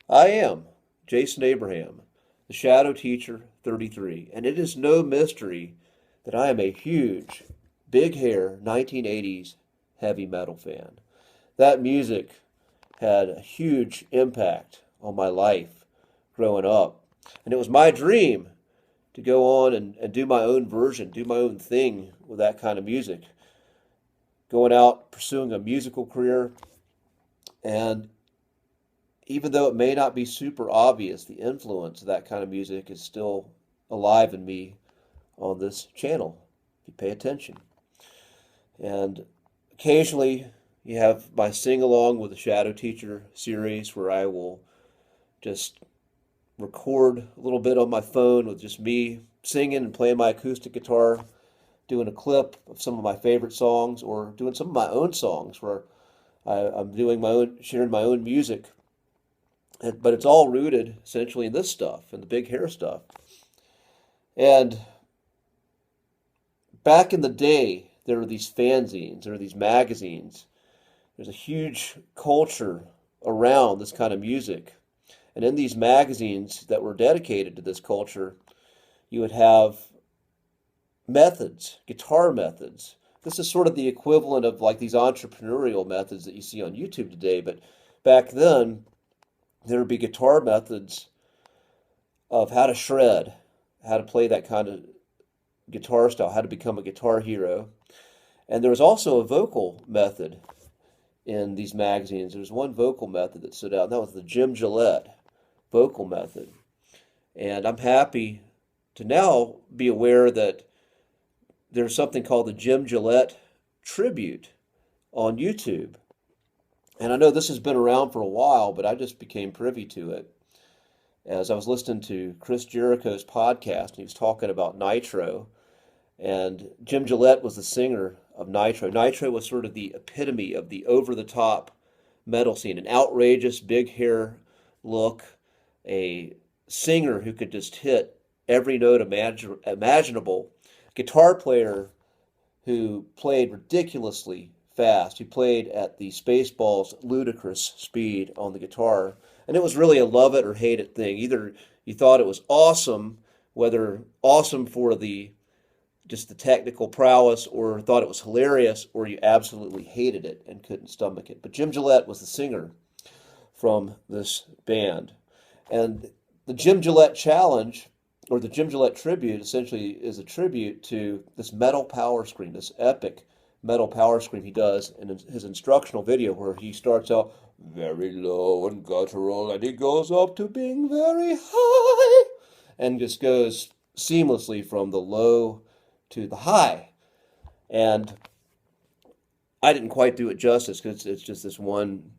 I am Jason Abraham, the Shadow Teacher 33, and it is no mystery that I am a huge, big hair 1980s heavy metal fan. That music had a huge impact on my life growing up, and it was my dream to go on and do my own version, do my own thing with that kind of music, going out pursuing a musical career. And even though it may not be super obvious, the influence of that kind of music is still alive in me on this channel, if you pay attention. And occasionally you have my sing along with the Shadow Teacher series where I will just record a little bit on my phone with just me singing and playing my acoustic guitar, doing a clip of some of my favorite songs, or doing some of my own songs where I'm doing my own, sharing my own music. But it's all rooted essentially in this stuff, in the big hair stuff. And back in the day, there were these fanzines, there were these magazines. There's a huge culture around this kind of music. And in these magazines that were dedicated to this culture, you would have methods, guitar methods. This is sort of the equivalent of like these entrepreneurial methods that you see on YouTube today. But back then, there would be guitar methods of how to shred, how to play that kind of guitar style, how to become a guitar hero. And there was also a vocal method in these magazines. There was one vocal method that stood out, and that was the Jim Gillette vocal method. And I'm happy to now be aware that there's something called the Jim Gillette Tribute on YouTube. And I know this has been around for a while, but I just became privy to it as I was listening to Chris Jericho's podcast, and he was talking about Nitro. And Jim Gillette was the singer of Nitro. Nitro was sort of the epitome of the over-the-top metal scene, an outrageous big hair look, a singer who could just hit every note imaginable, guitar player who played ridiculously fast, who played at the Spaceballs ludicrous speed on the guitar. And it was really a love it or hate it thing. Either you thought it was awesome, whether awesome for the just the technical prowess, or thought it was hilarious, or you absolutely hated it and couldn't stomach it. But Jim Gillette was the singer from this band. And the Jim Gillette Challenge, or the Jim Gillette Tribute, essentially is a tribute to this metal power scream, this epic metal power scream he does in his instructional video, where he starts out very low and guttural, and he goes up to being very high, and just goes seamlessly from the low to the high. And I didn't quite do it justice because it's just this one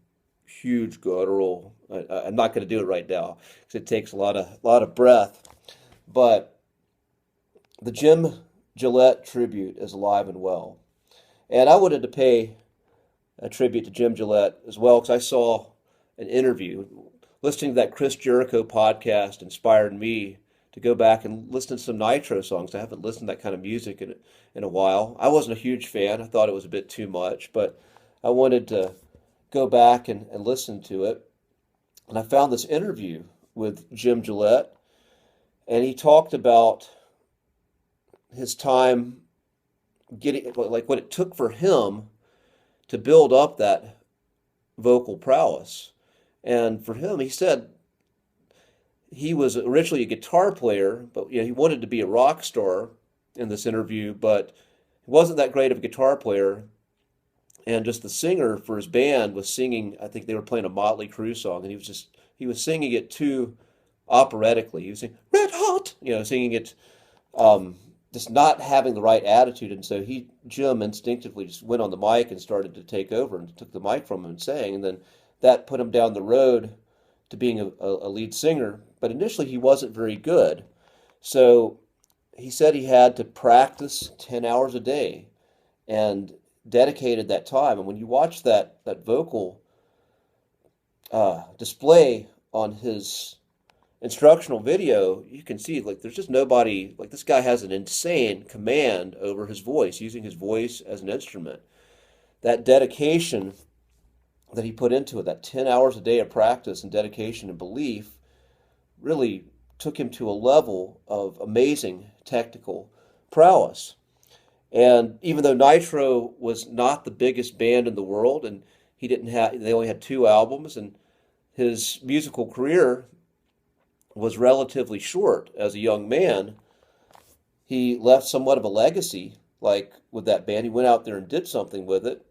huge guttural. I'm not going to do it right now because it takes a lot of breath. But the Jim Gillette tribute is alive and well. And I wanted to pay a tribute to Jim Gillette as well because I saw an interview. Listening to that Chris Jericho podcast inspired me to go back and listen to some Nitro songs. I haven't listened to that kind of music in a while. I wasn't a huge fan. I thought it was a bit too much, but I wanted to go back and listen to it. And I found this interview with Jim Gillette, and he talked about his time getting, like what it took for him to build up that vocal prowess. And for him, he said he was originally a guitar player, but he wanted to be a rock star in this interview, but he wasn't that great of a guitar player. And just the singer for his band was singing, I think they were playing a Motley Crue song, and he was singing it too operatically. He was saying "Red Hot," singing it, just not having the right attitude. And so Jim instinctively just went on the mic and started to take over and took the mic from him and sang. And then that put him down the road to being a lead singer. But initially he wasn't very good. So he said he had to practice 10 hours a day and dedicated that time. And when you watch that vocal display on his instructional video, you can see like there's just nobody, like this guy has an insane command over his voice, using his voice as an instrument. That dedication that he put into it, that 10 hours a day of practice and dedication and belief, really took him to a level of amazing technical prowess. And even though Nitro was not the biggest band in the world, and they only had 2 albums, and his musical career was relatively short as a young man, he left somewhat of a legacy, like with that band. He went out there and did something with it.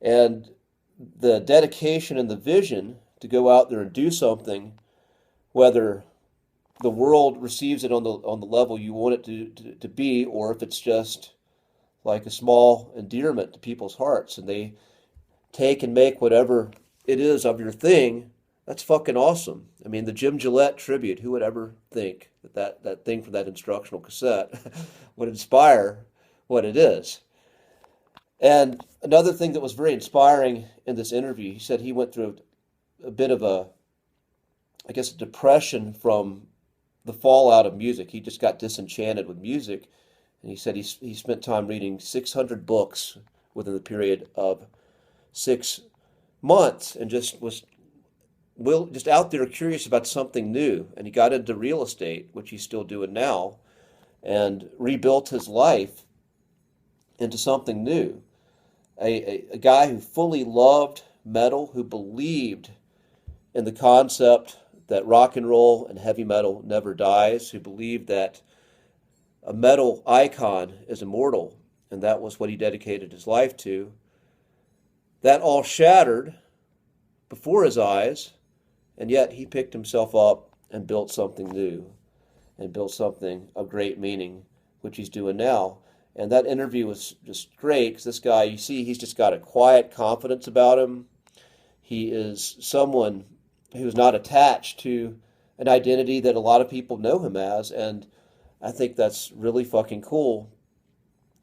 And the dedication and the vision to go out there and do something, whether the world receives it on the level you want it to be, or if it's just like a small endearment to people's hearts and they take and make whatever it is of your thing, that's fucking awesome. I mean, the Jim Gillette Tribute, who would ever think that thing from that instructional cassette would inspire what it is? And another thing that was very inspiring in this interview, he said he went through a bit of a depression from the fallout of music. He just got disenchanted with music. And he said he spent time reading 600 books within the period of 6 months and just was just out there curious about something new. And he got into real estate, which he's still doing now, and rebuilt his life into something new. A guy who fully loved metal, who believed in the concept that rock and roll and heavy metal never dies, who believed that a metal icon is immortal, and that was what he dedicated his life to. That all shattered before his eyes, and yet he picked himself up and built something new, and built something of great meaning, which he's doing now. And that interview was just great, because this guy, you see, he's just got a quiet confidence about him. He is someone who's not attached to an identity that a lot of people know him as, and I think that's really fucking cool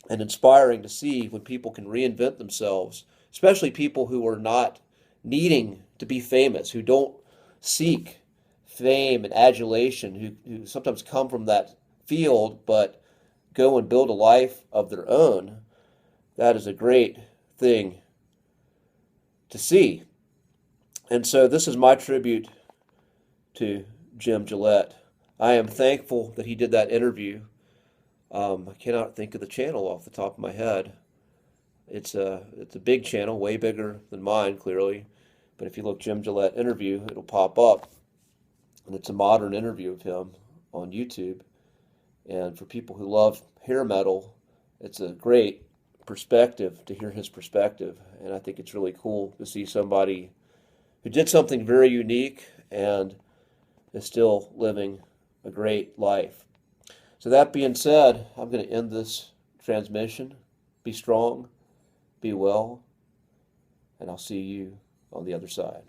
and inspiring to see when people can reinvent themselves, especially people who are not needing to be famous, who don't seek fame and adulation, who sometimes come from that field but go and build a life of their own. That is a great thing to see. And so this is my tribute to Jim Gillette. I am thankful that he did that interview. I cannot think of the channel off the top of my head. It's a big channel, way bigger than mine, clearly. But if you look Jim Gillette interview, it'll pop up. And it's a modern interview of him on YouTube. And for people who love hair metal, it's a great perspective to hear his perspective. And I think it's really cool to see somebody who did something very unique and is still living a great life. So that being said, I'm going to end this transmission. Be strong, be well, and I'll see you on the other side.